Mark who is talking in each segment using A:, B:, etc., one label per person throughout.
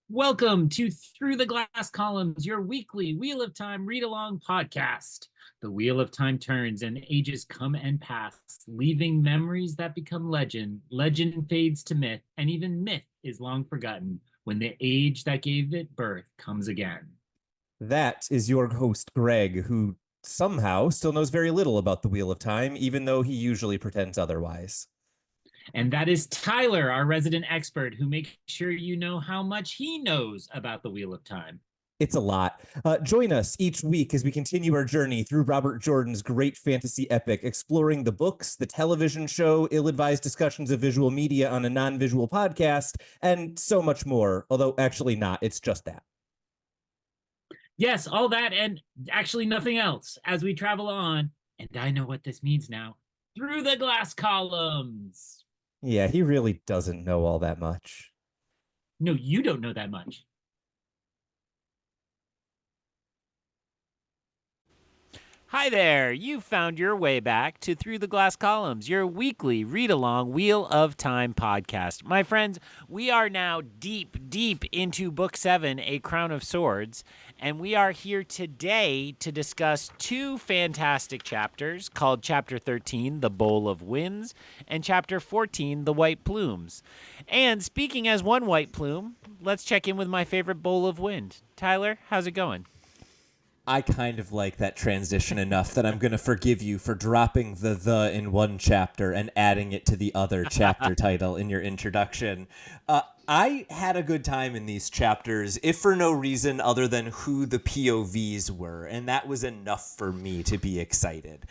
A: Welcome to Through the Glass Columns, your weekly Wheel of Time read-along podcast. The Wheel of Time turns and ages come and pass, leaving memories that become legend. Legend fades to myth, and even myth is long forgotten when the age that gave it birth comes again.
B: That is your host, Greg, who somehow still knows very little about the Wheel of Time, even though he usually pretends otherwise.
A: And that is Tylor, our resident expert, who makes sure you know how much he knows about the Wheel of Time.
B: It's a lot. Join us each week as we continue our journey through Robert Jordan's great fantasy epic, exploring the books, the television show, ill-advised discussions of visual media on a non-visual podcast, and so much more. Although actually not, it's just that.
A: Yes, all that and actually nothing else as we travel on, and I know what this means now, through the glass columns.
B: Yeah, he really doesn't know all that much.
A: No, you don't know that much.
C: Hi there! You found your way back to Through the Glass Columns, your weekly read-along Wheel of Time podcast. My friends, we are now deep into Book 7, A Crown of Swords, and we are here today to discuss two fantastic chapters called Chapter 13, The Bowl of Winds, and Chapter 14, The White Plumes. And speaking as one white plume, let's check in with my favorite bowl of wind. Tylor, how's it going?
B: I kind of like that transition enough that I'm going to forgive you for dropping the in one chapter and adding it to the other chapter title in your introduction. I had a good time in these chapters, if for no reason other than who the POVs were, and that was enough for me to be excited.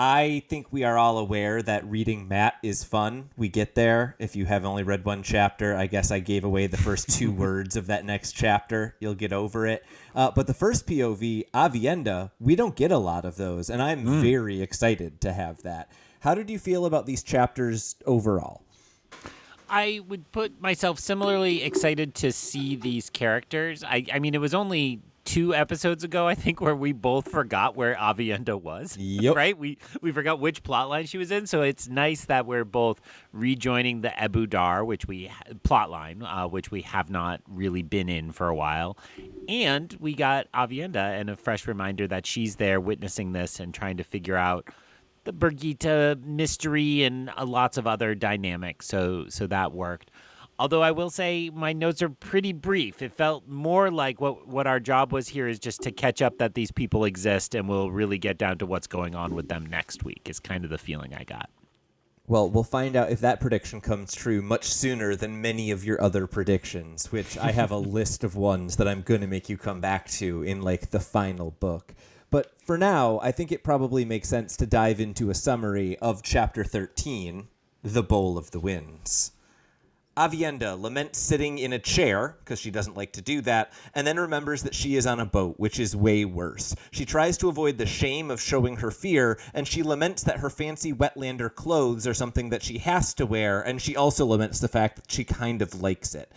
B: I think we are all aware that reading Mat is fun. We get there. If you have only read one chapter, I guess I gave away the first two words of that next chapter. You'll get over it. But the first POV, Aviendha, we don't get a lot of those, and I'm very excited to have that. How did you feel about these chapters overall?
C: I would put myself similarly excited to see these characters. I mean, it was only 2 episodes ago, I think, where we both forgot where Aviendha was.
B: Yep.
C: Right? We forgot which plotline she was in, so it's nice that we're both rejoining the Ebu Dar, which we have not really been in for a while. And we got Aviendha and a fresh reminder that she's there witnessing this and trying to figure out the Birgitte mystery and lots of other dynamics, so that worked. Although I will say my notes are pretty brief. It felt more like what our job was here is just to catch up that these people exist, and we'll really get down to what's going on with them next week is kind of the feeling I got.
B: Well, we'll find out if that prediction comes true much sooner than many of your other predictions, which I have a list of ones that I'm going to make you come back to in, like, the final book. But for now, I think it probably makes sense to dive into a summary of Chapter 13, The Bowl of the Winds. Aviendha laments sitting in a chair, because she doesn't like to do that, and then remembers that she is on a boat, which is way worse. She tries to avoid the shame of showing her fear, and she laments that her fancy Wetlander clothes are something that she has to wear, and she also laments the fact that she kind of likes it.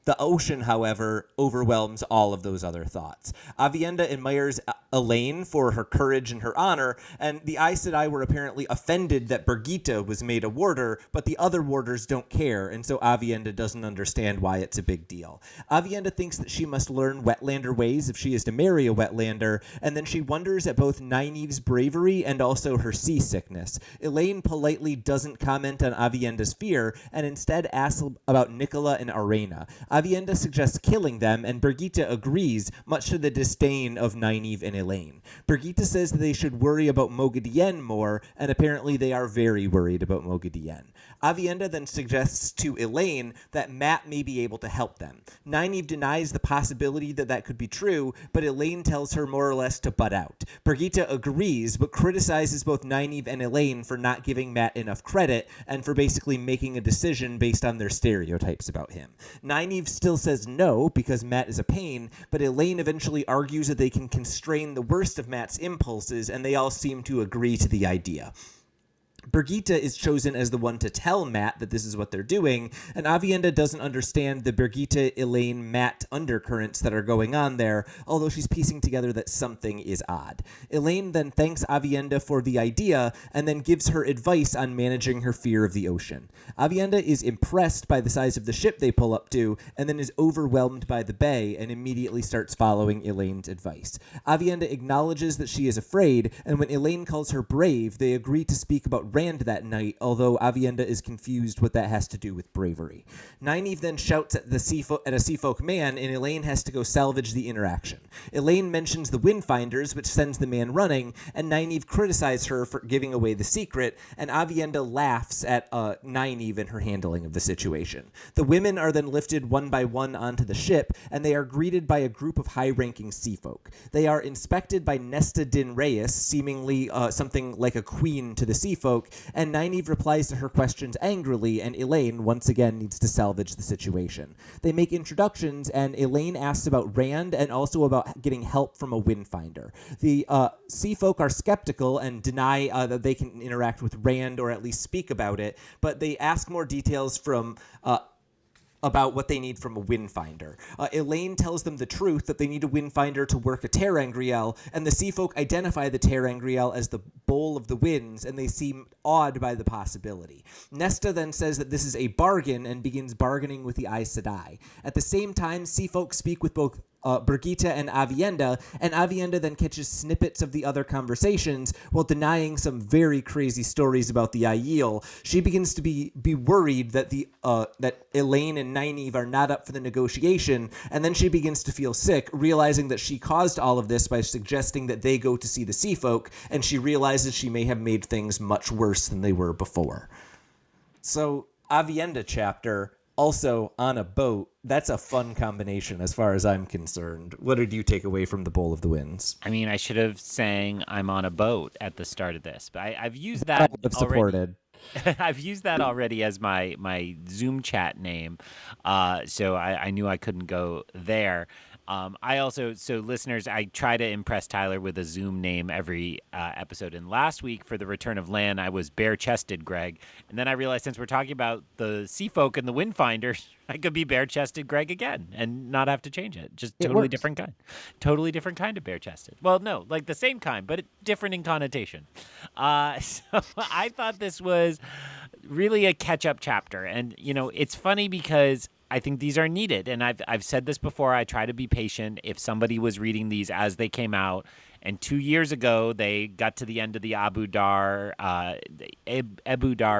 B: The ocean, however, overwhelms all of those other thoughts. Aviendha admires Elayne for her courage and her honor, and the Aes Sedai were apparently offended that Birgitte was made a warder, but the other warders don't care, and so Aviendha doesn't understand why it's a big deal. Aviendha thinks that she must learn Wetlander ways if she is to marry a Wetlander, and then she wonders at both Nynaeve's bravery and also her seasickness. Elayne politely doesn't comment on Aviendha's fear, and instead asks about Nicola and Arena. Aviendha suggests killing them, and Birgitte agrees, much to the disdain of Nynaeve and Elayne. Birgitte says that they should worry about Moghedien more, and apparently they are very worried about Moghedien. Aviendha then suggests to Elayne that Mat may be able to help them. Nynaeve denies the possibility that that could be true, but Elayne tells her more or less to butt out. Birgitte agrees, but criticizes both Nynaeve and Elayne for not giving Mat enough credit, and for basically making a decision based on their stereotypes about him. Nynaeve still says no, because Mat is a pain, but Elayne eventually argues that they can constrain the worst of Mat's impulses, and they all seem to agree to the idea. Birgitte is chosen as the one to tell Mat that this is what they're doing, and Aviendha doesn't understand the Birgitte, Elayne, Mat undercurrents that are going on there, although she's piecing together that something is odd. Elayne then thanks Aviendha for the idea, and then gives her advice on managing her fear of the ocean. Aviendha is impressed by the size of the ship they pull up to, and then is overwhelmed by the bay, and immediately starts following Elayne's advice. Aviendha acknowledges that she is afraid, and when Elayne calls her brave, they agree to speak about Rand that night, although Aviendha is confused what that has to do with bravery. Nynaeve then shouts at a seafolk man, and Elayne has to go salvage the interaction. Elayne mentions the Windfinders, which sends the man running, and Nynaeve criticizes her for giving away the secret, and Aviendha laughs at Nynaeve and her handling of the situation. The women are then lifted one by one onto the ship, and they are greeted by a group of high-ranking seafolk. They are inspected by Nesta Din Reyes, seemingly something like a queen to the seafolk, and Nynaeve replies to her questions angrily, and Elayne once again needs to salvage the situation. They make introductions, and Elayne asks about Rand and also about getting help from a Windfinder. The seafolk are skeptical and deny that they can interact with Rand or at least speak about it, but they ask more details from about what they need from a Windfinder. Elayne tells them the truth, that they need a Windfinder to work a ter'angreal, and the seafolk identify the ter'angreal as the bowl of the winds, and they seem awed by the possibility. Nesta then says that this is a bargain and begins bargaining with the Aes Sedai. At the same time, seafolk speak with both Birgitte and Aviendha then catches snippets of the other conversations while denying some very crazy stories about the Aiel. She begins to be worried that that Elayne and Nynaeve are not up for the negotiation, and then she begins to feel sick, realizing that she caused all of this by suggesting that they go to see the seafolk, and she realizes she may have made things much worse than they were before. So, Aviendha chapter, also on a boat, that's a fun combination as far as I'm concerned. What did you take away from the Bowl of the Winds?
C: I mean, I should have sang "I'm on a boat" at the start of this, but I've used that
B: I've supported.
C: I've used that already as my Zoom chat name, so I knew I couldn't go there. So listeners, I try to impress Tylor with a Zoom name every episode. And last week for the Return of Lan, I was bare-chested Greg. And then I realized since we're talking about the Seafolk and the Windfinders, I could be bare-chested Greg again and not have to change it. Just totally different kind. Totally different kind of bare-chested. Well, no, like the same kind, but different in connotation. So I thought this was really a catch-up chapter. And, you know, it's funny because I think these are needed, and I've said this before. I try to be patient. If somebody was reading these as they came out, and 2 years ago they got to the end of the Abu Dar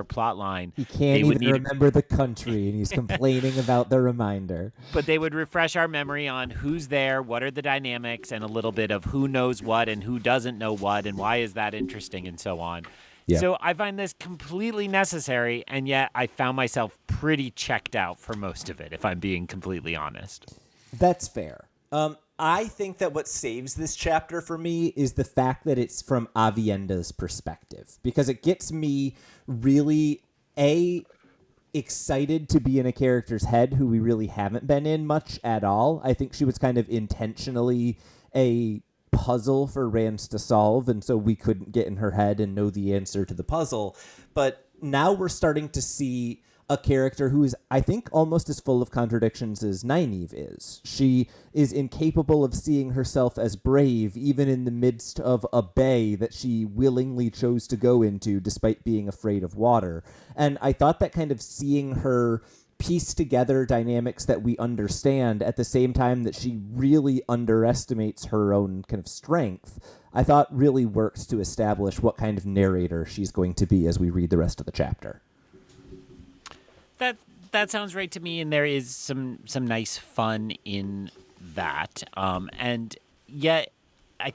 C: plot line,
B: he can't even remember the country, and he's complaining about the reminder.
C: But they would refresh our memory on who's there, what are the dynamics, and a little bit of who knows what and who doesn't know what, and why is that interesting, and so on. Yeah. So I find this completely necessary, and yet I found myself pretty checked out for most of it, if I'm being completely honest.
B: That's fair. I think that what saves this chapter for me is the fact that it's from Aviendha's perspective, because it gets me really, excited to be in a character's head who we really haven't been in much at all. I think she was kind of intentionally a puzzle for Rance to solve, and so we couldn't get in her head and know the answer to the puzzle. But now we're starting to see a character who is, I think, almost as full of contradictions as Nynaeve is. She is incapable of seeing herself as brave, even in the midst of a bay that she willingly chose to go into despite being afraid of water. And I thought that kind of seeing her piece together dynamics that we understand at the same time that she really underestimates her own kind of strength, I thought really works to establish what kind of narrator she's going to be as we read the rest of the chapter.
C: That sounds right to me, and there is some nice fun in that. And yet, I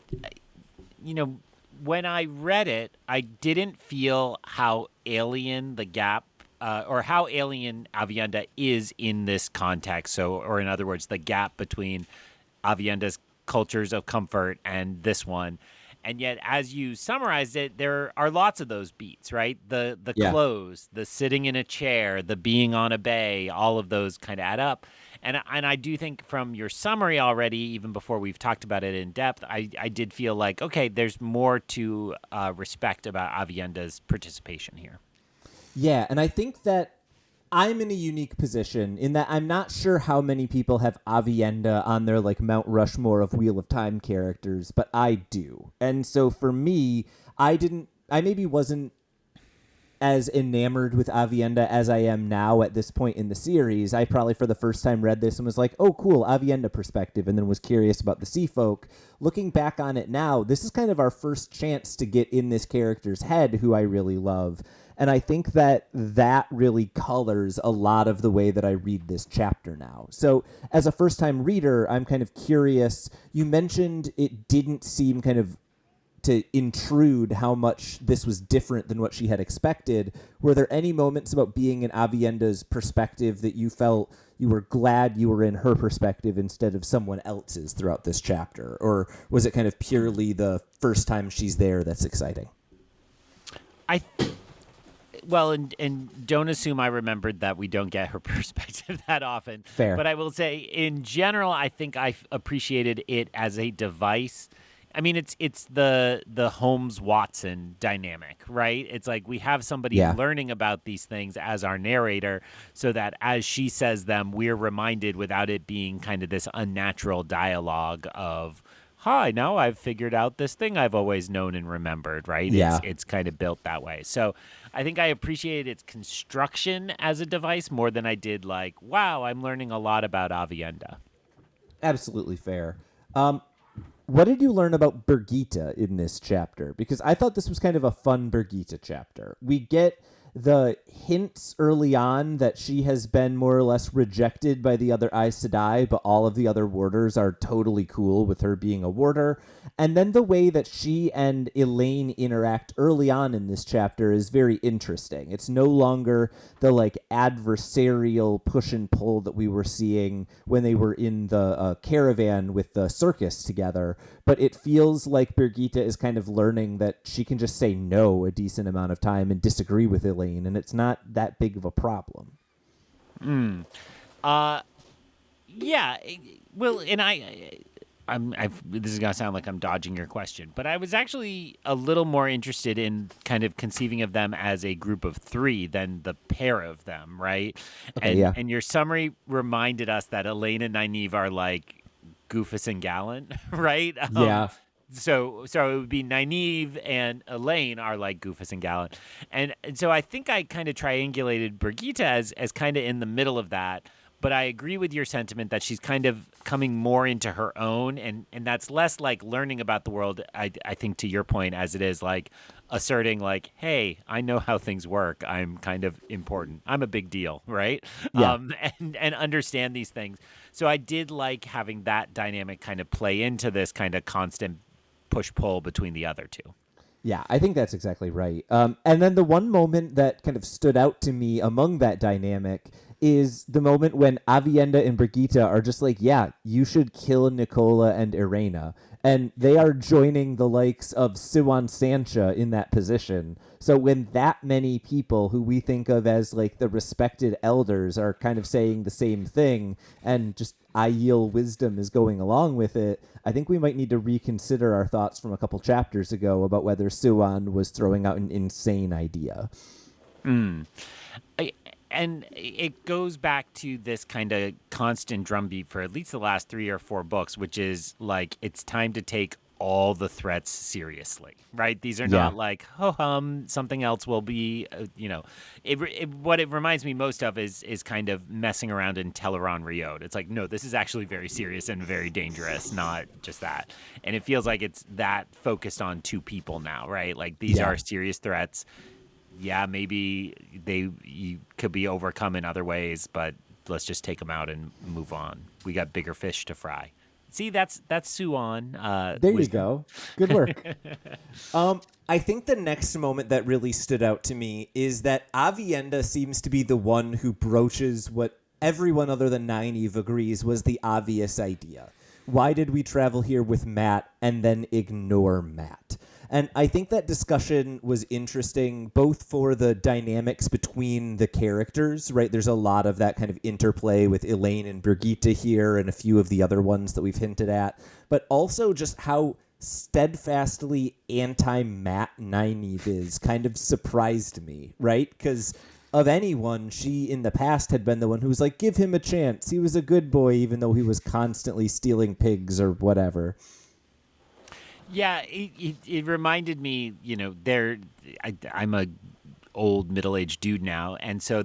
C: when I read it, I didn't feel how alien the gap or how alien Aviendha is in this context. So, or in other words, the gap between Aviendha's cultures of comfort and this one. And yet, as you summarized it, there are lots of those beats, right? The
B: Yeah.
C: clothes, the sitting in a chair, the being on a bay, all of those kind of add up. And I do think from your summary already, even before we've talked about it in depth, I did feel like, okay, there's more to respect about Avienda's participation here.
B: Yeah, and I think that I'm in a unique position in that I'm not sure how many people have Avienda on their like Mount Rushmore of Wheel of Time characters, but I do. And so for me, I maybe wasn't as enamored with Avienda as I am now at this point in the series. I probably for the first time read this and was like, oh, cool, Avienda perspective, and then was curious about the sea folk. Looking back on it now, this is kind of our first chance to get in this character's head, who I really love. And I think that really colors a lot of the way that I read this chapter now. So as a first-time reader, I'm kind of curious. You mentioned it didn't seem kind of to intrude how much this was different than what she had expected. Were there any moments about being in Avienda's perspective that you felt you were glad you were in her perspective instead of someone else's throughout this chapter? Or was it kind of purely the first time she's there that's exciting?
C: Well, and don't assume I remembered that we don't get her perspective that often.
B: Fair.
C: But I will say, in general, I think I appreciated it as a device. I mean, it's the Holmes-Watson dynamic, right? It's like we have somebody learning about these things as our narrator so that as she says them, we're reminded without it being kind of this unnatural dialogue of, hi, now I've figured out this thing I've always known and remembered, right?
B: Yeah.
C: It's kind of built that way. So I think I appreciated its construction as a device more than I did like, wow, I'm learning a lot about Avienda.
B: Absolutely fair. What did you learn about Birgitta in this chapter? Because I thought this was kind of a fun Birgitta chapter. We get the hints early on that she has been more or less rejected by the other Aes Sedai, but all of the other warders are totally cool with her being a warder. And then the way that she and Elayne interact early on in this chapter is very interesting. It's no longer the like adversarial push and pull that we were seeing when they were in the caravan with the circus together, but it feels like Birgitta is kind of learning that she can just say no a decent amount of time and disagree with Elayne, and it's not that big of a problem.
C: Yeah. Well, and this is going to sound like I'm dodging your question, but I was actually a little more interested in kind of conceiving of them as a group of three than the pair of them, right?
B: Okay,
C: and your summary reminded us that Elayne and Nynaeve are like Goofus and Gallant, right?
B: Yeah.
C: So it would be Nynaeve and Elayne are like Goofus and Gallant. And so I think I kind of triangulated Birgitta as kind of in the middle of that. But I agree with your sentiment that she's kind of coming more into her own. And that's less like learning about the world, I think, to your point, as it is like asserting like, hey, I know how things work. I'm kind of important. I'm a big deal, right?
B: Yeah.
C: And understand these things. So I did like having that dynamic kind of play into this kind of constant push-pull between the other two.
B: Yeah, I think that's exactly right. And then the one moment that kind of stood out to me among that dynamic is the moment when Avienda and Birgitta are just like, yeah, you should kill Nicola and Irena. And they are joining the likes of Siwan Sancha in that position. So when that many people who we think of as like the respected elders are kind of saying the same thing and just Aiel wisdom is going along with it, I think we might need to reconsider our thoughts from a couple chapters ago about whether Siwan was throwing out an insane idea.
C: And it goes back to this kind of constant drumbeat for at least the last 3 or 4 books, which is like, it's time to take all the threats seriously, right? These are not like, something else will be, what it reminds me most of is kind of messing around in Teleron Riode. It's like, no, this is actually very serious and very dangerous, not just that. And it feels like it's that focused on 2 people now, right? Like these are serious threats. Yeah, maybe you could be overcome in other ways, but let's just take them out and move on. We got bigger fish to fry. See, that's Siwan.
B: There you go. Good work. I think the next moment that really stood out to me is that Avienda seems to be the one who broaches what everyone other than Nynaeve agrees was the obvious idea, why did we travel here with Mat and then ignore Mat? And I think that discussion was interesting both for the dynamics between the characters, right? There's a lot of that kind of interplay with Elayne and Birgitte here and a few of the other ones that we've hinted at, but also just how steadfastly anti-Mat Nynaeve is kind of surprised me, right? Because of anyone, she in the past had been the one who was like, give him a chance. He was a good boy, even though he was constantly stealing pigs or whatever.
C: Yeah, it reminded me, I'm a old middle-aged dude now, and so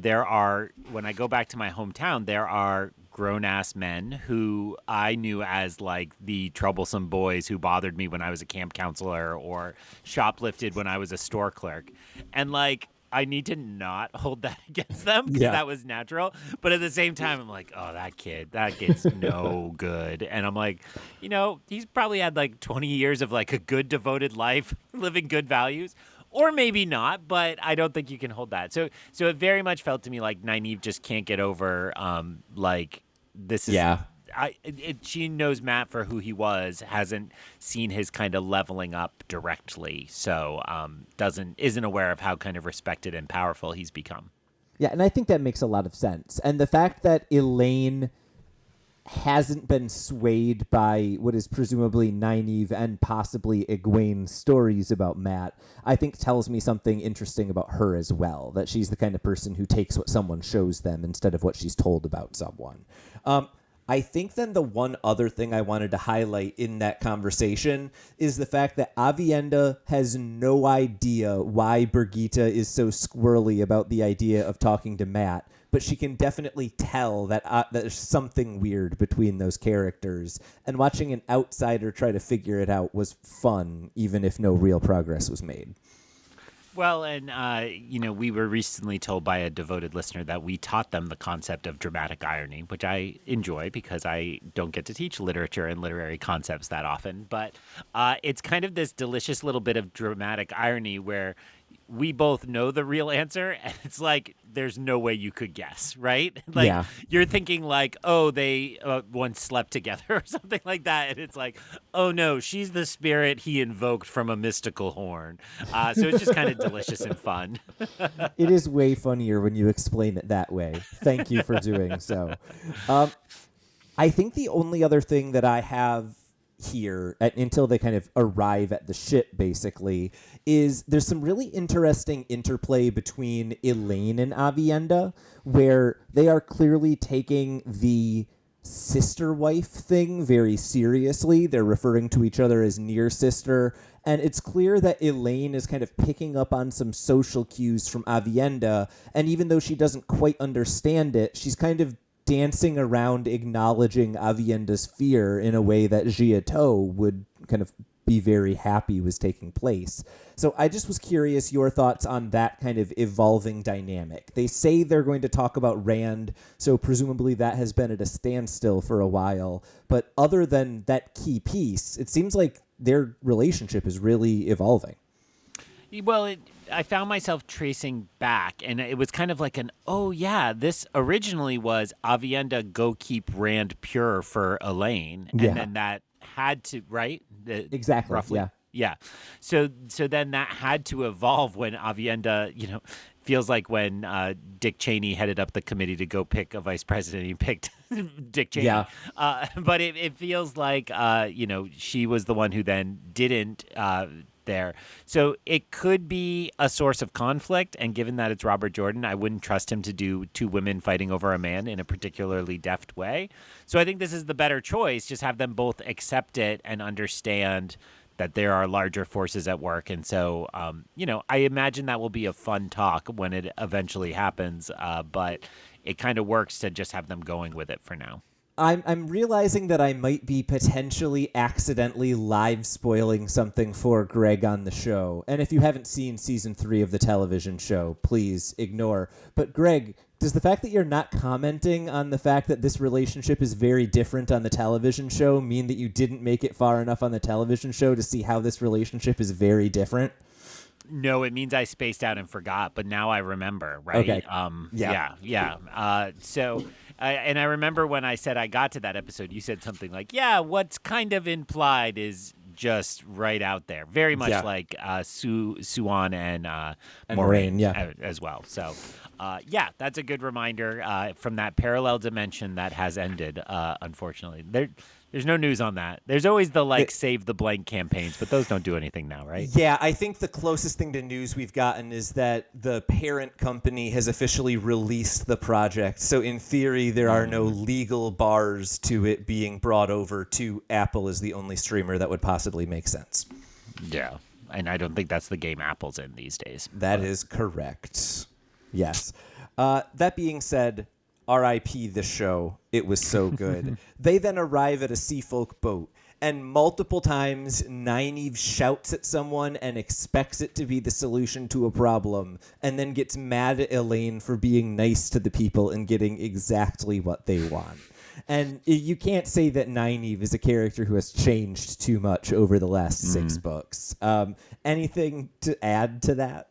C: when I go back to my hometown, there are grown-ass men who I knew as like the troublesome boys who bothered me when I was a camp counselor or shoplifted when I was a store clerk. And like, I need to not hold that against them because that was natural. But at the same time, I'm like, oh, that kid's no good. And I'm like, he's probably had like 20 years of like a good devoted life, living good values. Or maybe not, but I don't think you can hold that. So it very much felt to me like Nynaeve just can't get over this is... Yeah. She knows Mat for who he was, hasn't seen his kind of leveling up directly, so isn't aware of how kind of respected and powerful he's become.
B: Yeah, and I think that makes a lot of sense. And the fact that Elayne hasn't been swayed by what is presumably Nynaeve and possibly Egwene's stories about Mat, I think tells me something interesting about her as well, that she's the kind of person who takes what someone shows them instead of what she's told about someone. I think then the one other thing I wanted to highlight in that conversation is the fact that Aviendha has no idea why Birgitte is so squirrely about the idea of talking to Mat, but she can definitely tell that there's something weird between those characters. And watching an outsider try to figure it out was fun, even if no real progress was made.
C: Well, and, we were recently told by a devoted listener that we taught them the concept of dramatic irony, which I enjoy because I don't get to teach literature and literary concepts that often. But it's kind of this delicious little bit of dramatic irony where we both know the real answer, and it's like there's no way you could guess, right? Like you're thinking like, oh, they once slept together or something like that, and it's like, oh no, she's the spirit he invoked from a mystical horn. So it's just kind of delicious and fun.
B: It is way funnier when you explain it that way. Thank you for doing so. I think the only other thing that I have here until they kind of arrive at the ship basically is there's some really interesting interplay between Elayne and Aviendha where they are clearly taking the sister wife thing very seriously. They're referring to each other as near sister, and it's clear that Elayne is kind of picking up on some social cues from Aviendha, and even though she doesn't quite understand it, she's kind of dancing around acknowledging Aviendha's fear in a way that Giotto would kind of be very happy was taking place. So I just was curious your thoughts on that kind of evolving dynamic. They say they're going to talk about Rand, so presumably that has been at a standstill for a while. But other than that key piece, it seems like their relationship is really evolving.
C: Well, I found myself tracing back, and it was kind of like this originally was Aviendha go keep Rand pure for Elayne, and then that had to, right?
B: Exactly,
C: roughly. Yeah. So then that had to evolve when Aviendha, feels like when Dick Cheney headed up the committee to go pick a vice president, he picked Dick Cheney. Yeah. But it feels like, she was the one who then didn't there. So it could be a source of conflict, and given that it's Robert Jordan, I wouldn't trust him to do two women fighting over a man in a particularly deft way. So I think this is the better choice, just have them both accept it and understand that there are larger forces at work. And so, I imagine that will be a fun talk when it eventually happens, but it kind of works to just have them going with it for now.
B: I'm realizing that I might be potentially accidentally live spoiling something for Greg on the show. And if you haven't seen season 3 of the television show, please ignore. But Greg, does the fact that you're not commenting on the fact that this relationship is very different on the television show mean that you didn't make it far enough on the television show to see how this relationship is very different?
C: No, it means I spaced out and forgot, but now I remember, right?
B: Okay.
C: Yeah. So And I remember when I said I got to that episode, you said something like, yeah, what's kind of implied is just right out there. Very much like Suan and Moraine as well. So, that's a good reminder from that parallel dimension that has ended, unfortunately. There's no news on that. There's always the save the blank campaigns, but those don't do anything now, right?
B: Yeah, I think the closest thing to news we've gotten is that the parent company has officially released the project. So in theory, there are no legal bars to it being brought over to Apple as the only streamer that would possibly make sense.
C: Yeah, and I don't think that's the game Apple's in these days.
B: That is correct. Yes. That being said, R.I.P. the show. It was so good. They then arrive at a Seafolk boat, and multiple times Nynaeve shouts at someone and expects it to be the solution to a problem, and then gets mad at Elayne for being nice to the people and getting exactly what they want. And you can't say that Nynaeve is a character who has changed too much over the last 6 books. Anything to add to that?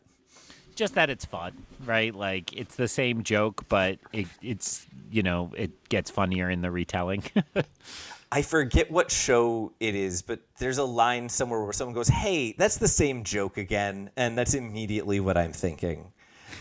C: Just that it's fun, right? Like, it's the same joke, but it's it gets funnier in the retelling.
B: I forget what show it is, but there's a line somewhere where someone goes, hey, that's the same joke again, and that's immediately what I'm thinking.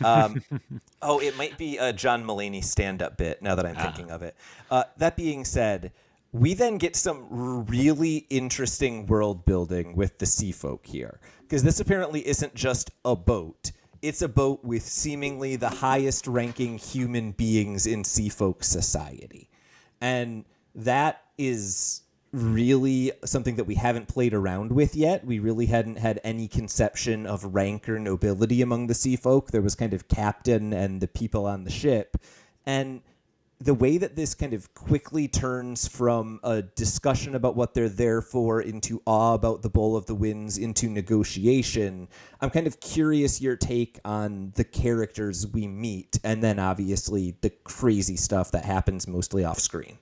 B: It might be a John Mulaney stand-up bit, now that I'm thinking of it. That being said, we then get some really interesting world building with the Seafolk here, because this apparently isn't just a boat. It's a boat with seemingly the highest ranking human beings in Seafolk society. And that is really something that we haven't played around with yet. We really hadn't had any conception of rank or nobility among the Seafolk. There was kind of captain and the people on the ship. And the way that this kind of quickly turns from a discussion about what they're there for into awe about the Bowl of the Winds into negotiation, I'm kind of curious your take on the characters we meet, and then obviously the crazy stuff that happens mostly off screen.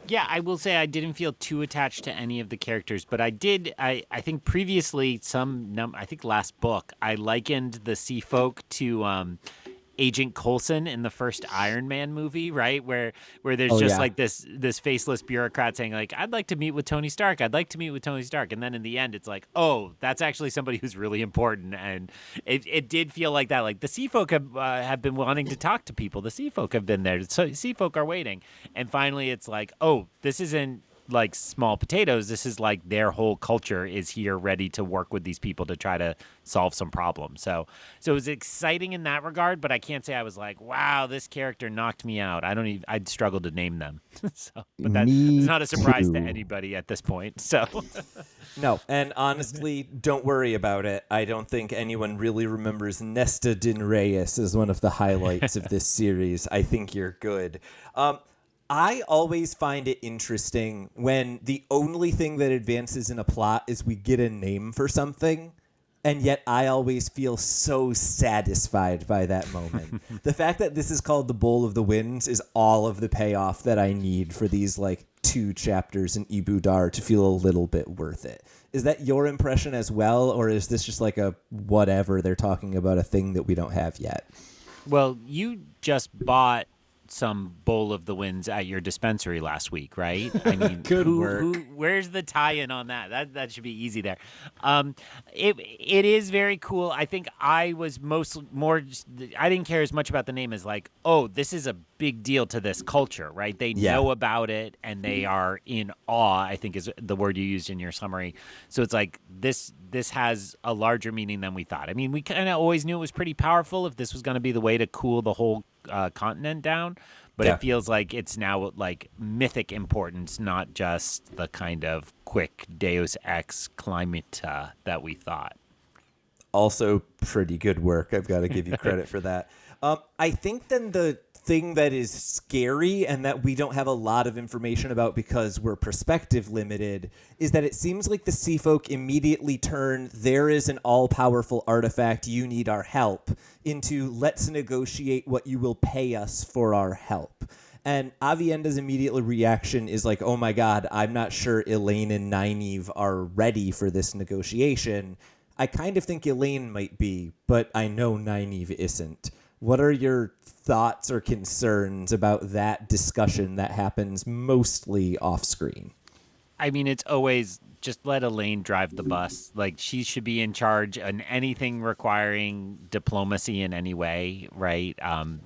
C: Yeah, I will say I didn't feel too attached to any of the characters, but I did. I think previously, I think last book, I likened the Seafolk to Agent Coulson in the first Iron Man movie, right? Where there's like this faceless bureaucrat saying like, I'd like to meet with Tony Stark. I'd like to meet with Tony Stark. And then in the end, it's like, oh, that's actually somebody who's really important. And it did feel like that. Like the Seafolk have been wanting to talk to people. The Seafolk have been there. So Seafolk are waiting. And finally it's like, oh, this isn't like small potatoes. This is like their whole culture is here ready to work with these people to try to solve some problems. So it was exciting in that regard, but I can't say I was like, wow, this character knocked me out. I'd struggled to name them. But that's not a surprise to anybody at this point. So
B: no, and honestly, don't worry about it. I don't think anyone really remembers Nesta Din Reyes as one of the highlights of this series. I think you're good. I always find it interesting when the only thing that advances in a plot is we get a name for something, and yet I always feel so satisfied by that moment. The fact that this is called the Bowl of the Winds is all of the payoff that I need for these, 2 chapters in Ibu Dar to feel a little bit worth it. Is that your impression as well, or is this just like a whatever, they're talking about a thing that we don't have yet?
C: Well, you just bought some Bowl of the Winds at your dispensary last week, right? I mean,
B: Good work.
C: Where's the tie-in on that? That should be easy there. It is very cool. I think I was I didn't care as much about the name as like, oh, this is a big deal to this culture, right? They know about it and they are in awe, I think is the word you used in your summary. So it's like this has a larger meaning than we thought. I mean, we kind of always knew it was pretty powerful if this was going to be the way to cool the whole continent down, but it feels like it's now like mythic importance, not just the kind of quick Deus Ex climate that we thought.
B: Also pretty good work. I've got to give you credit for that. I think then the thing that is scary and that we don't have a lot of information about because we're perspective limited is that it seems like the Seafolk immediately turn there is an all-powerful artifact, you need our help, into let's negotiate what you will pay us for our help. And Avienda's immediate reaction is like, oh my god, I'm not sure Elayne and Nynaeve are ready for this negotiation. I kind of think Elayne might be, but I know Nynaeve isn't. What are your thoughts or concerns about that discussion that happens mostly off screen?
C: I mean, it's always just let Elayne drive the bus. Like, she should be in charge on anything requiring diplomacy in any way, right?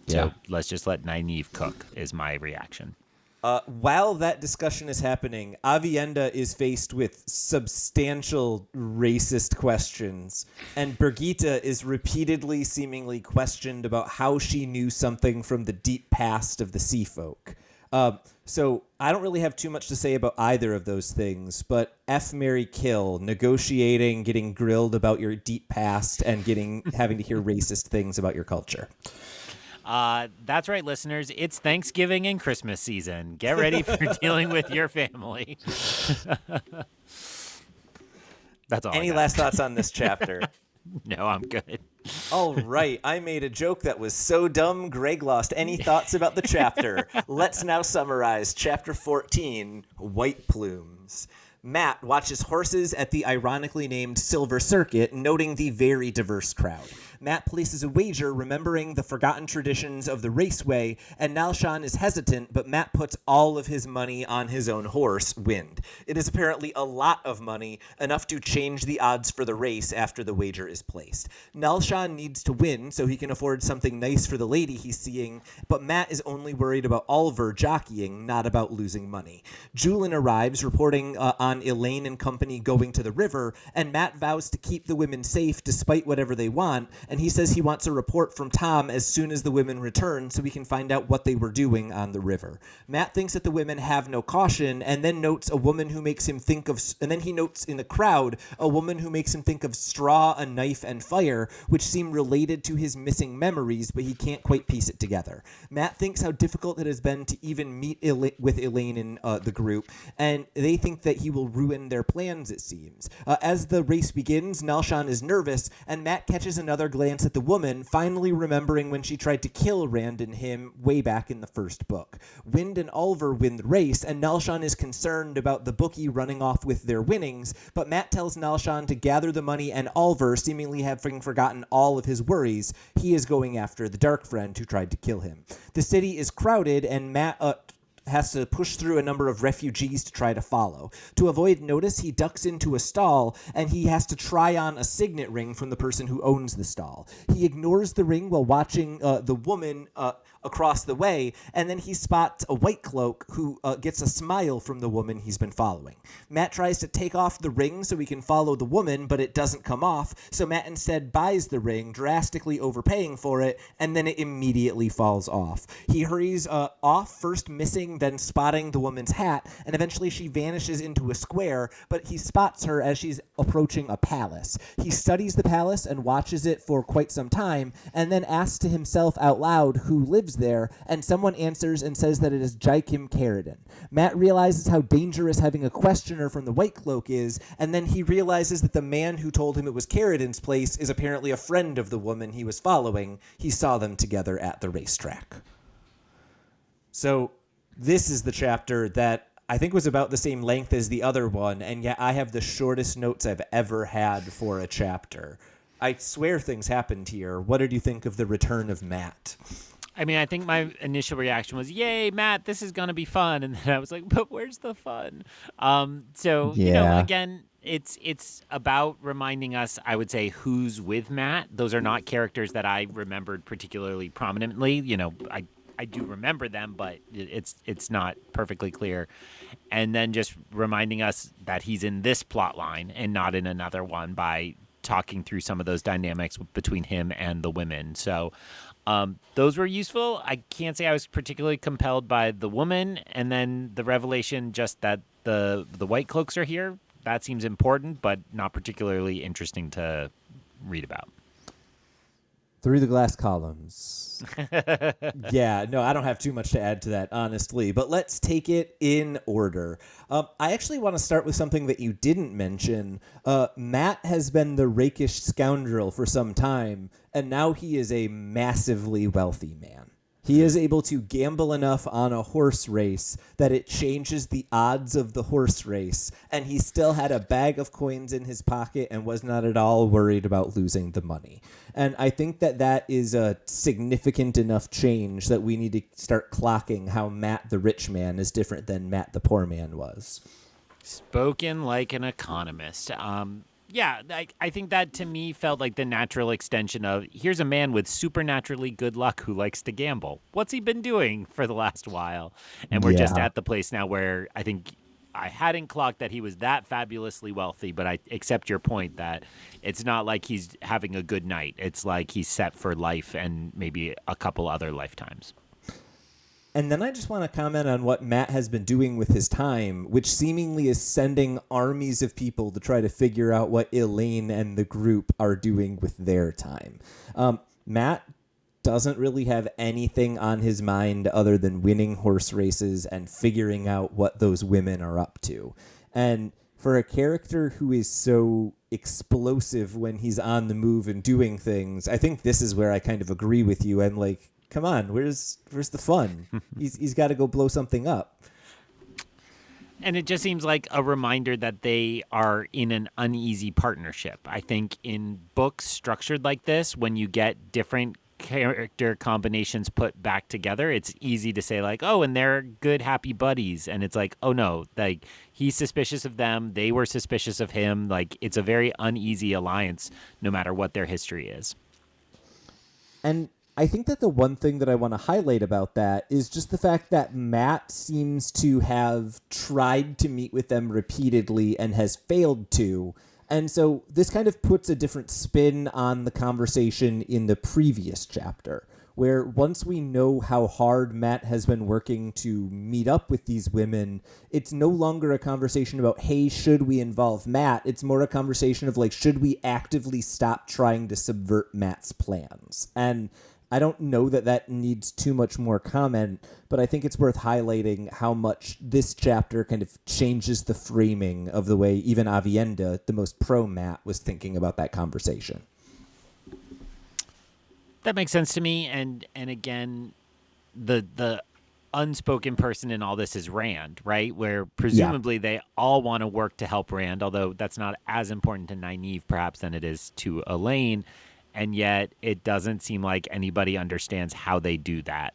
C: So let's just let Nynaeve cook is my reaction.
B: While that discussion is happening, Aviendha is faced with substantial racist questions, and Birgitta is repeatedly seemingly questioned about how she knew something from the deep past of the sea folk. So I don't really have too much to say about either of those things, but F, marry, kill, negotiating, getting grilled about your deep past, and having to hear racist things about your culture.
C: That's right, listeners. It's Thanksgiving and Christmas season. Get ready for dealing with your family. That's all.
B: Any last thoughts on this chapter?
C: No, I'm good.
B: All right. I made a joke that was so dumb, Greg lost any thoughts about the chapter. Let's now summarize Chapter 14, White Plumes. Mat watches horses at the ironically named Silver Circuit, noting the very diverse crowd. Mat places a wager, remembering the forgotten traditions of the raceway, and Nalshan is hesitant, but Mat puts all of his money on his own horse, Wind. It is apparently a lot of money, enough to change the odds for the race after the wager is placed. Nalshan needs to win so he can afford something nice for the lady he's seeing, but Mat is only worried about Oliver jockeying, not about losing money. Julian arrives, reporting on Elayne and company going to the river, and Mat vows to keep the women safe despite whatever they want, and he says he wants a report from Tom as soon as the women return so we can find out what they were doing on the river. Mat thinks that the women have no caution, and then notes a woman who makes him think of, and then he notes in the crowd a woman who makes him think of straw, a knife, and fire, which seem related to his missing memories, but he can't quite piece it together. Mat thinks how difficult it has been to even meet with Elayne in the group, and they think that he will ruin their plans, it seems. As the race begins, Nalshan is nervous, and Mat catches another glance at the woman, finally remembering when she tried to kill Rand and him way back in the first book. Wind and Oliver win the race, and Nalshan is concerned about the bookie running off with their winnings, but Mat tells Nalshan to gather the money, and Oliver, seemingly having forgotten all of his worries, he is going after the dark friend who tried to kill him. The city is crowded, and Mat has to push through a number of refugees to try to follow. To avoid notice, he ducks into a stall, and he has to try on a signet ring from the person who owns the stall. He ignores the ring while watching the woman across the way, and then he spots a Whitecloak who gets a smile from the woman he's been following. Mat tries to take off the ring so he can follow the woman, but it doesn't come off, so Mat instead buys the ring, drastically overpaying for it, and then it immediately falls off. He hurries off, first missing, then spotting the woman's hat, and eventually she vanishes into a square, but he spots her as she's approaching a palace. He studies the palace and watches it for quite some time, and then asks to himself out loud who lives there, and someone answers and says that it is Jaikim Carradine. Mat realizes how dangerous having a questioner from the Whitecloak is, and then he realizes that the man who told him it was Carradine's place is apparently a friend of the woman he was following. He saw them together at the racetrack. So this is the chapter that I think was about the same length as the other one, and yet I have the shortest notes I've ever had for a chapter. I swear things happened here. What did you think of the return of Mat?
C: I mean, I think my initial reaction was, yay, Mat, this is going to be fun. And then I was like, but where's the fun? You know, again, it's about reminding us, I would say, who's with Mat. Those are not characters that I remembered particularly prominently. You know, I do remember them, but it's not perfectly clear. And then just reminding us that he's in this plot line and not in another one by talking through some of those dynamics between him and the women. So those were useful. I can't say I was particularly compelled by the woman, and then the revelation just that the Whitecloaks are here. That seems important, but not particularly interesting to read about.
B: Through the glass columns. Yeah, no, I don't have too much to add to that, honestly. But let's take it in order. I actually want to start with something that you didn't mention. Mat has been the rakish scoundrel for some time, and now he is a massively wealthy man. He is able to gamble enough on a horse race that it changes the odds of the horse race, and he still had a bag of coins in his pocket and was not at all worried about losing the money. And I think that that is a significant enough change that we need to start clocking how Mat the rich man is different than Mat the poor man was.
C: Spoken like an economist. Yeah, I think that to me felt like the natural extension of here's a man with supernaturally good luck who likes to gamble. What's he been doing for the last while? And we're just at the place now where I think I hadn't clocked that he was that fabulously wealthy, but I accept your point that it's not like he's having a good night. It's like he's set for life and maybe a couple other lifetimes.
B: And then I just want to comment on what Mat has been doing with his time, which seemingly is sending armies of people to try to figure out what Elayne and the group are doing with their time. Mat doesn't really have anything on his mind other than winning horse races and figuring out what those women are up to. And for a character who is so explosive when he's on the move and doing things, I think this is where I kind of agree with you. I'm like, come on, where's the fun? He's got to go blow something up.
C: And it just seems like a reminder that they are in an uneasy partnership. I think in books structured like this, when you get different character combinations put back together, it's easy to say like, oh, and they're good, happy buddies. And it's like, oh no, like he's suspicious of them. They were suspicious of him. Like it's a very uneasy alliance, no matter what their history is.
B: And I think that the one thing that I want to highlight about that is just the fact that Mat seems to have tried to meet with them repeatedly and has failed to. And so this kind of puts a different spin on the conversation in the previous chapter, where once we know how hard Mat has been working to meet up with these women, it's no longer a conversation about, hey, should we involve Mat? It's more a conversation of like, should we actively stop trying to subvert Mat's plans? And I don't know that that needs too much more comment, but I think it's worth highlighting how much this chapter kind of changes the framing of the way even Aviendha, the most pro-Mat, was thinking about that conversation.
C: That makes sense to me. And again, the unspoken person in all this is Rand, right? Where presumably they all want to work to help Rand, although that's not as important to Nynaeve perhaps than it is to Elayne. And yet it doesn't seem like anybody understands how they do that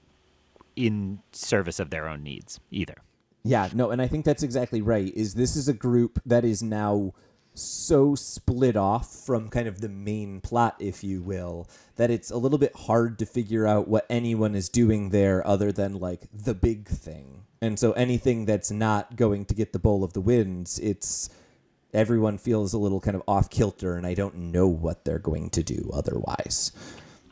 C: in service of their own needs either.
B: Yeah, no, and I think that's exactly right. This is a group that is now so split off from kind of the main plot, if you will, that it's a little bit hard to figure out what anyone is doing there other than like the big thing. And so anything that's not going to get the bowl of the winds, everyone feels a little kind of off kilter, and I don't know what they're going to do otherwise.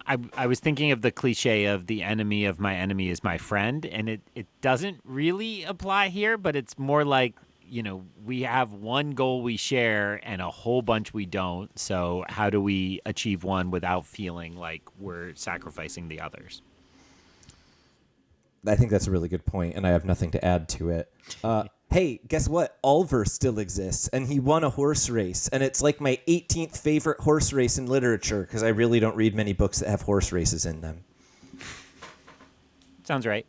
C: I was thinking of the cliche of the enemy of my enemy is my friend, and it doesn't really apply here, but it's more like, you know, we have one goal we share and a whole bunch we don't. So how do we achieve one without feeling like we're sacrificing the others?
B: I think that's a really good point, and I have nothing to add to it. Hey, guess what? Ulver still exists, and he won a horse race, and it's like my 18th favorite horse race in literature, because I really don't read many books that have horse races in them.
C: Sounds right.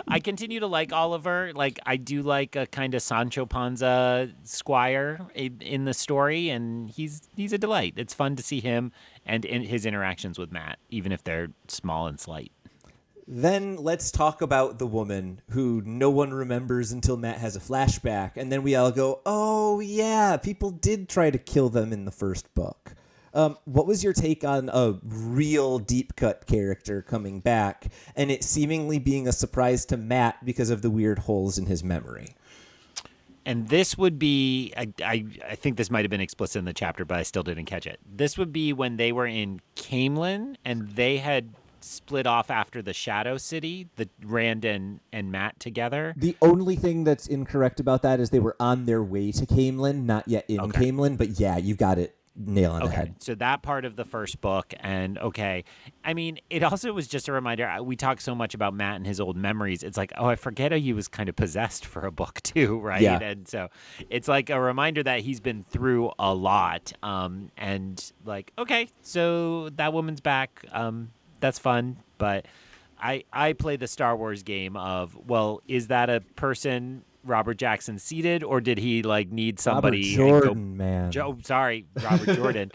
C: I continue to like Oliver. Like, I do like a kind of Sancho Panza squire in the story, and he's a delight. It's fun to see him and in his interactions with Mat, even if they're small and slight.
B: Then let's talk about the woman who no one remembers until Mat has a flashback. And then we all go, oh, yeah, people did try to kill them in the first book. What was your take on a real deep cut character coming back and it seemingly being a surprise to Mat because of the weird holes in his memory?
C: And this would be, I think this might have been explicit in the chapter, but I still didn't catch it. This would be when they were in Camelin and they had split off after the Shadow City, the Rand and Mat together.
B: The only thing that's incorrect about that is they were on their way to Camelin, not yet in Camelin. But yeah, you got it nail on the head.
C: So that part of the first book, and I mean, it also was just a reminder. We talk so much about Mat and his old memories. It's like, oh, I forget how he was kind of possessed for a book too, right?
B: Yeah.
C: And so it's like a reminder that he's been through a lot. And like, okay, so that woman's back. That's fun, but I play the Star Wars game of, well, is that a person Robert Jackson seated, or did he like need somebody
B: Robert Jordan, man.
C: Robert Jordan.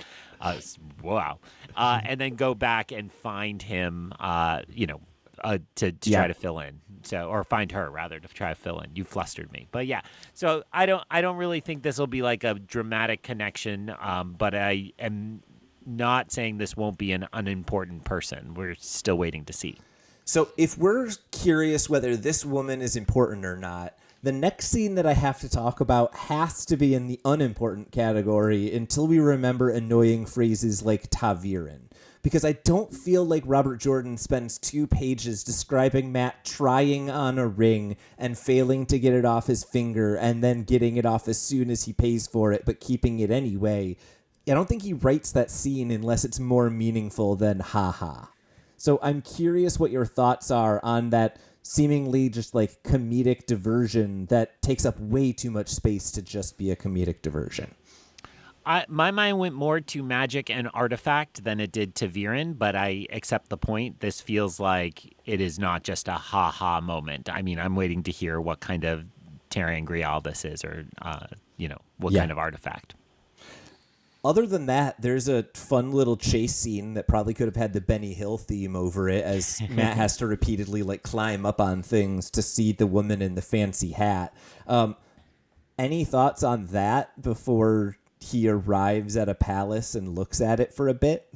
C: Wow. And then go back and find him, to try to fill in. So, or find her rather to try to fill in. You flustered me, but yeah. So I don't really think this will be like a dramatic connection. But I am not saying this won't be an unimportant person. We're still waiting to see.
B: So if we're curious whether this woman is important or not, the next scene that I have to talk about has to be in the unimportant category until we remember annoying phrases like Taviren. Because I don't feel like Robert Jordan spends 2 pages describing Mat trying on a ring and failing to get it off his finger and then getting it off as soon as he pays for it, but keeping it anyway. I don't think he writes that scene unless it's more meaningful than haha. So I'm curious what your thoughts are on that seemingly just like comedic diversion that takes up way too much space to just be a comedic diversion.
C: My mind went more to magic and artifact than it did to Viren, but I accept the point. This feels like it is not just a ha-ha moment. I mean, I'm waiting to hear what kind of Terran Grial this is, or, what kind of artifact.
B: Other than that, there's a fun little chase scene that probably could have had the Benny Hill theme over it, as Mat has to repeatedly like climb up on things to see the woman in the fancy hat. Any thoughts on that before he arrives at a palace and looks at it for a bit?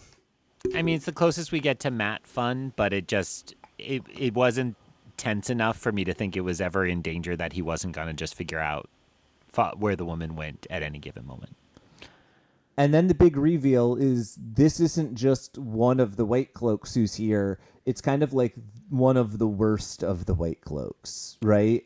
C: I mean, it's the closest we get to Mat fun, but it wasn't tense enough for me to think it was ever in danger that he wasn't going to just figure out where the woman went at any given moment.
B: And then the big reveal is this isn't just one of the Whitecloaks who's here. It's kind of like one of the worst of the Whitecloaks, right?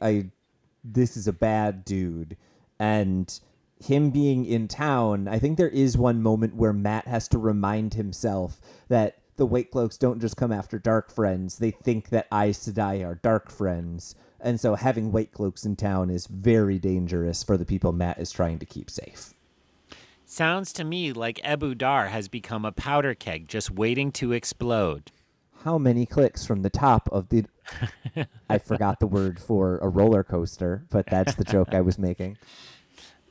B: This is a bad dude. And him being in town, I think there is one moment where Mat has to remind himself that the Whitecloaks don't just come after dark friends. They think that Aes Sedai are dark friends. And so having Whitecloaks in town is very dangerous for the people Mat is trying to keep safe.
C: Sounds to me like Ebu Dar has become a powder keg just waiting to explode.
B: How many clicks from the top of the... I forgot the word for a roller coaster, but that's the joke I was making.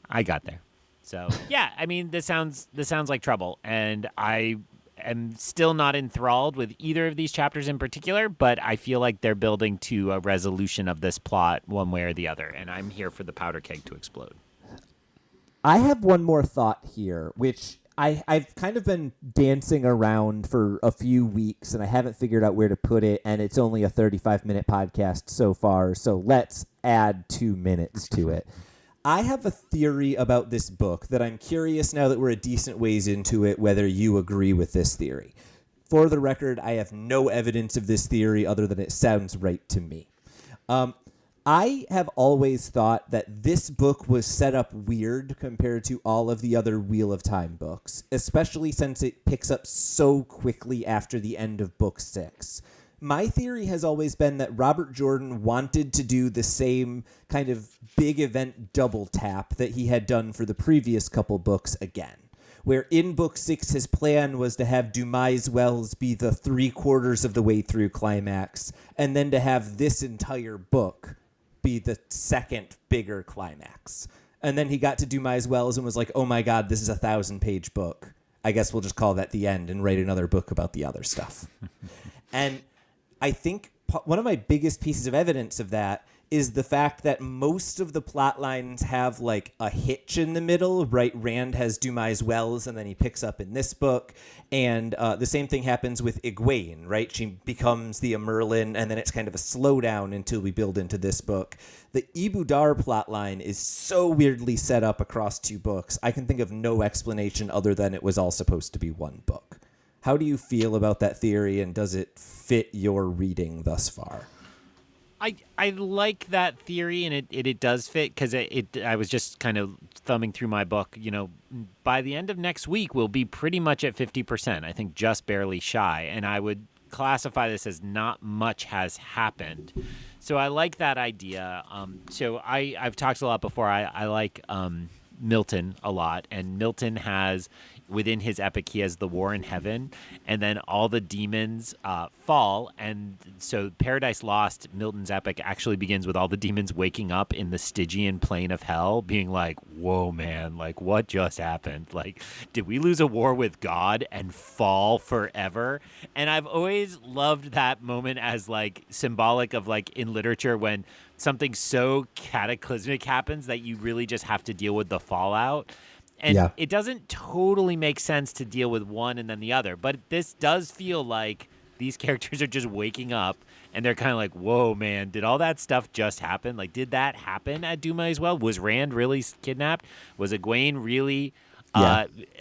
C: I got there. So, yeah, I mean, this sounds like trouble, and I am still not enthralled with either of these chapters in particular, but I feel like they're building to a resolution of this plot one way or the other, and I'm here for the powder keg to explode.
B: I have one more thought here, which I've kind of been dancing around for a few weeks, and I haven't figured out where to put it, and it's only a 35-minute podcast so far, so let's add 2 minutes to it. I have a theory about this book that I'm curious, now that we're a decent ways into it, whether you agree with this theory. For the record, I have no evidence of this theory other than it sounds right to me. I have always thought that this book was set up weird compared to all of the other Wheel of Time books, especially since it picks up so quickly after the end of book 6. My theory has always been that Robert Jordan wanted to do the same kind of big event double tap that he had done for the previous couple books again, where in book 6 his plan was to have Dumais Wells be the 3/4 of the way through climax, and then to have this entire book be the second bigger climax. And then he got to Dumais Wells and was like, oh my God, this is a 1,000-page book. I guess we'll just call that the end and write another book about the other stuff. And I think one of my biggest pieces of evidence of that is the fact that most of the plot lines have like a hitch in the middle, right? Rand has Dumais Wells and then he picks up in this book. And the same thing happens with Egwene, right? She becomes the Merlin and then it's kind of a slowdown until we build into this book. The Ebu Dar plot line is so weirdly set up across 2 books. I can think of no explanation other than it was all supposed to be one book. How do you feel about that theory, and does it fit your reading thus far?
C: I like that theory, and it does fit, because I was just kind of thumbing through my book. You know, by the end of next week, we'll be pretty much at 50%. I think just barely shy, and I would classify this as not much has happened. So I like that idea. So I've talked a lot before. I like Milton a lot, and Milton has within his epic, he has the war in heaven, and then all the demons fall. And so Paradise Lost, Milton's epic, actually begins with all the demons waking up in the Stygian plane of hell, being like, whoa, man, like, what just happened? Like, did we lose a war with God and fall forever? And I've always loved that moment as, like, symbolic of, like, in literature when something so cataclysmic happens that you really just have to deal with the fallout. And it doesn't totally make sense to deal with one and then the other. But this does feel like these characters are just waking up and they're kind of like, whoa, man, did all that stuff just happen? Like, did that happen at Duma as well? Was Rand really kidnapped? Was Egwene really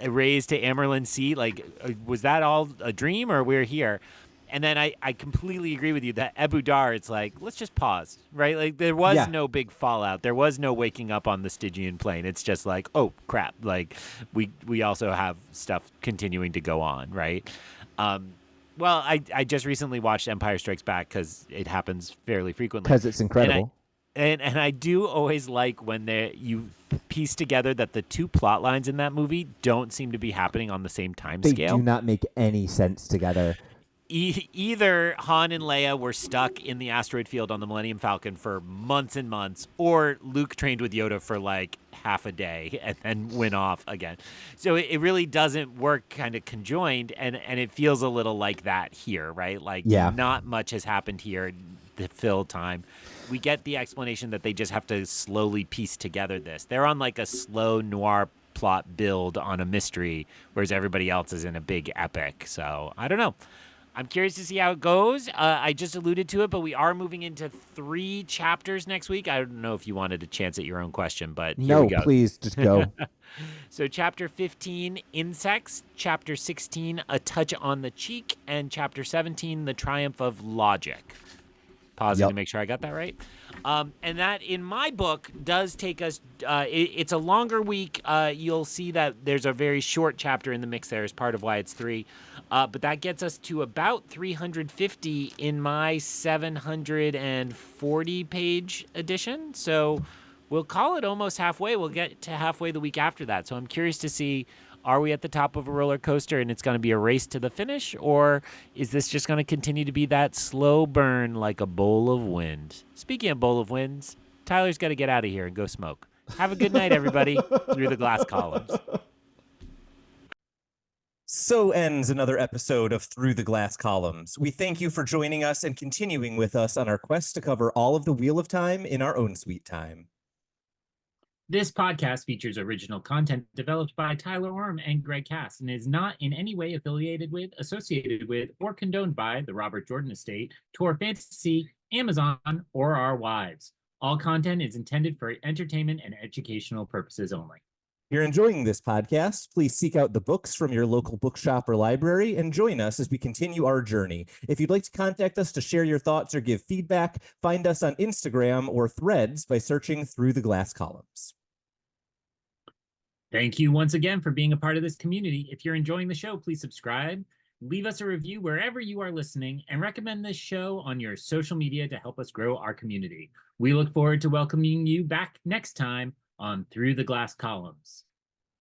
C: raised to Amerlin Sea? Like, was that all a dream or we're here? And then I completely agree with you that Abu Dar, it's like, let's just pause, right? Like, there was no big fallout. There was no waking up on the Stygian plane. It's just like, oh, crap. Like, we also have stuff continuing to go on, right? Well, I just recently watched Empire Strikes Back because it happens fairly frequently.
B: Because it's incredible.
C: And I do always like when you piece together that the two plot lines in that movie don't seem to be happening on the same time scale.
B: They do not make any sense together.
C: Either Han and Leia were stuck in the asteroid field on the Millennium Falcon for months and months, or Luke trained with Yoda for like half a day and then went off again. So it really doesn't work kind of conjoined, and it feels a little like that here, right? Like, not much has happened here to fill time. We get the explanation that they just have to slowly piece together this. They're on like a slow noir plot build on a mystery, whereas everybody else is in a big epic. So I don't know. I'm curious to see how it goes. I just alluded to it, but we are moving into 3 chapters next week. I don't know if you wanted a chance at your own question, but here we go.
B: No, please, just go.
C: So chapter 15, Insects. Chapter 16, A Touch on the Cheek. And chapter 17, The Triumph of Logic. Pausing to make sure I got that right. And that, in my book, does take us... it's a longer week. You'll see that there's a very short chapter in the mix there as part of why it's 3. But that gets us to about 350 in my 740-page edition. So we'll call it almost halfway. We'll get to halfway the week after that. So I'm curious to see, are we at the top of a roller coaster and it's going to be a race to the finish? Or is this just going to continue to be that slow burn like a bowl of wind? Speaking of bowl of winds, Tyler's got to get out of here and go smoke. Have a good night, everybody, through the glass columns.
D: So ends another episode of Through the Glass Columns. We thank you for joining us and continuing with us on our quest to cover all of the Wheel of Time in our own sweet time.
A: This podcast features original content developed by Tylor Orm and Greg Cass and is not in any way affiliated with, associated with, or condoned by the Robert Jordan Estate, Tor Fantasy, Amazon, or our wives. All content is intended for entertainment and educational purposes only.
D: If you're enjoying this podcast, please seek out the books from your local bookshop or library and join us as we continue our journey. If you'd like to contact us to share your thoughts or give feedback, find us on Instagram or Threads by searching Through the Glass Columns.
A: Thank you once again for being a part of this community. If you're enjoying the show, please subscribe, leave us a review wherever you are listening, and recommend this show on your social media to help us grow our community. We look forward to welcoming you back next time on Through the Glass Columns.